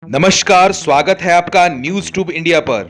नमस्कार, स्वागत है आपका न्यूज ट्यूब इंडिया पर।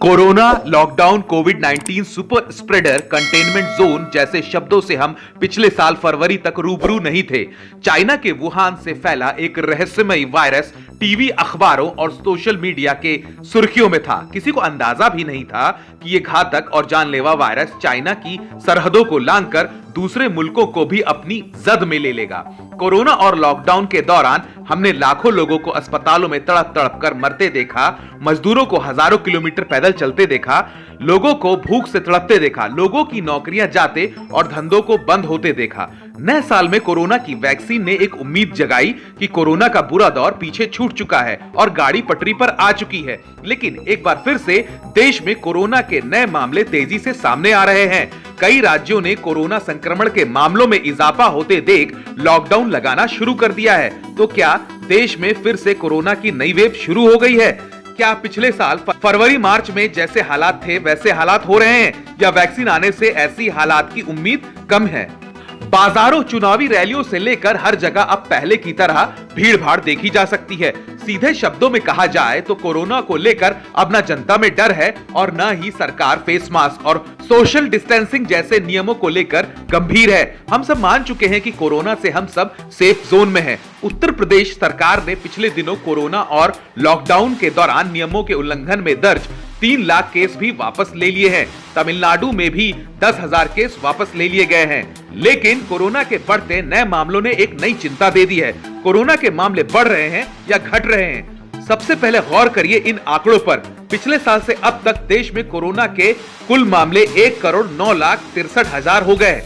कोरोना, लॉकडाउन, कोविड-19, सुपर स्प्रेडर, कंटेनमेंट जोन जैसे शब्दों से हम पिछले साल फरवरी तक रूबरू नहीं थे। चाइना के वुहान से फैला एक रहस्यमयी वायरस टीवी, अखबारों और सोशल मीडिया के सुर्खियों में था। किसी को अंदाजा भी नहीं था कि यह घातक और जानलेवा वायरस चाइना की सरहदों को लांघकर दूसरे मुल्कों को भी अपनी जद में ले लेगा। कोरोना और लॉकडाउन के दौरान हमने लाखों लोगों को अस्पतालों में तड़प तड़प कर मरते देखा, मजदूरों को हजारों किलोमीटर पैदल चलते देखा, लोगों को भूख से तड़पते देखा, लोगों की नौकरियां जाते और धंधों को बंद होते देखा। नए साल में कोरोना की वैक्सीन ने एक उम्मीद जगाई कि कोरोना का बुरा दौर पीछे छूट चुका है और गाड़ी पटरी पर आ चुकी है। लेकिन एक बार फिर से देश में कोरोना के नए मामले तेजी से सामने आ रहे हैं। कई राज्यों ने कोरोना संक्रमण के मामलों में इजाफा होते देख लॉकडाउन लगाना शुरू कर दिया है। तो क्या देश में फिर से कोरोना की नई वेव शुरू हो गई है? क्या पिछले साल फरवरी मार्च में जैसे हालात थे वैसे हालात हो रहे हैं, या वैक्सीन आने से ऐसी हालात की उम्मीद कम है? बाजारों, चुनावी रैलियों से लेकर हर जगह अब पहले की तरह भीड़ भाड़ देखी जा सकती है। सीधे शब्दों में कहा जाए तो कोरोना को लेकर अब न जनता में डर है और न ही सरकार फेस मास्क और सोशल डिस्टेंसिंग जैसे नियमों को लेकर गंभीर है। हम सब मान चुके हैं कि कोरोना से हम सब सेफ जोन में हैं। उत्तर प्रदेश सरकार ने पिछले दिनों कोरोना और लॉकडाउन के दौरान नियमों के उल्लंघन में दर्ज 3 लाख केस भी वापस ले लिए हैं। तमिलनाडु में भी 10,000 केस वापस ले लिए गए हैं। लेकिन कोरोना के बढ़ते नए मामलों ने एक नई चिंता दे दी है। कोरोना के मामले बढ़ रहे हैं या घट रहे हैं? सबसे पहले गौर करिए इन आंकड़ों पर। पिछले साल से अब तक देश में कोरोना के कुल मामले 1,09,63,000 हो गए।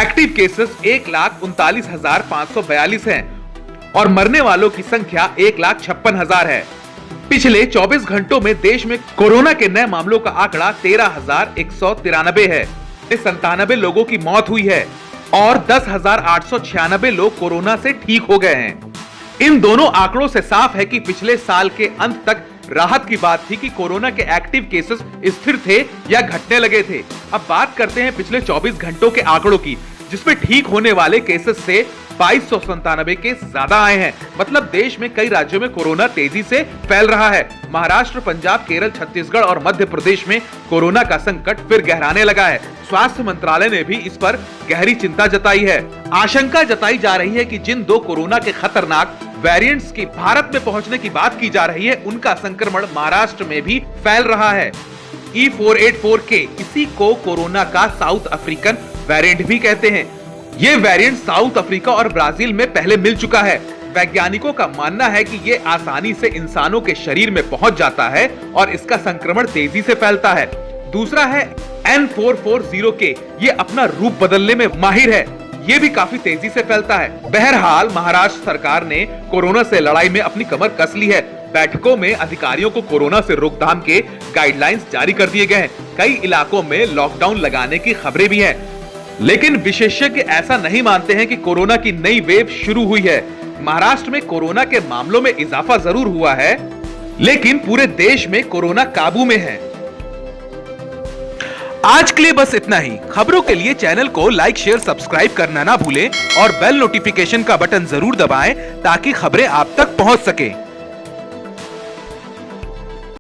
एक्टिव केसेस 1,39,542 हैं और मरने वालों की संख्या 1,56,000 है। पिछले 24 घंटों में देश में कोरोना के नए मामलों का आंकड़ा 13,193 है। 97 लोगों की मौत हुई है और 10,896 लोग कोरोना से ठीक हो गए हैं। इन दोनों आंकड़ों से साफ है कि पिछले साल के अंत तक राहत की बात थी कि कोरोना के एक्टिव केसेस स्थिर थे या घटने लगे थे। अब बात करते हैं पिछले 24 घंटों के आंकड़ों की, जिसमें ठीक होने वाले केसेस से 2297 केस ज्यादा आए हैं। मतलब देश में कई राज्यों में कोरोना तेजी से फैल रहा है। महाराष्ट्र, पंजाब, केरल, छत्तीसगढ़ और मध्य प्रदेश में कोरोना का संकट फिर गहराने लगा है। स्वास्थ्य मंत्रालय ने भी इस पर गहरी चिंता जताई है। आशंका जताई जा रही है कि जिन 2 कोरोना के खतरनाक वेरिएंट्स की भारत में पहुंचने की बात की जा रही है, उनका संक्रमण महाराष्ट्र में भी फैल रहा है। E484K, इसी को कोरोना का साउथ अफ्रीकन वेरिएंट भी कहते हैं। ये वेरिएंट साउथ अफ्रीका और ब्राजील में पहले मिल चुका है। वैज्ञानिकों का मानना है कि ये आसानी से इंसानों के शरीर में पहुंच जाता है और इसका संक्रमण तेजी से फैलता है। दूसरा है N440K, ये अपना रूप बदलने में माहिर है। ये भी काफी तेजी से फैलता है। बहरहाल महाराष्ट्र सरकार ने कोरोना से लड़ाई में अपनी कमर कस ली है। बैठकों में अधिकारियों को कोरोना से रोकथाम के गाइडलाइंस जारी कर दिए गए हैं। कई इलाकों में लॉकडाउन लगाने की खबरें भी हैं। लेकिन विशेषज्ञ ऐसा नहीं मानते हैं कि कोरोना की नई वेव शुरू हुई है। महाराष्ट्र में कोरोना के मामलों में इजाफा जरूर हुआ है, लेकिन पूरे देश में कोरोना काबू में है। आज के लिए बस इतना ही। खबरों के लिए चैनल को लाइक, शेयर, सब्सक्राइब करना ना भूलें और बेल नोटिफिकेशन का बटन जरूर दबाएं ताकि खबरें आप तक पहुंच सके।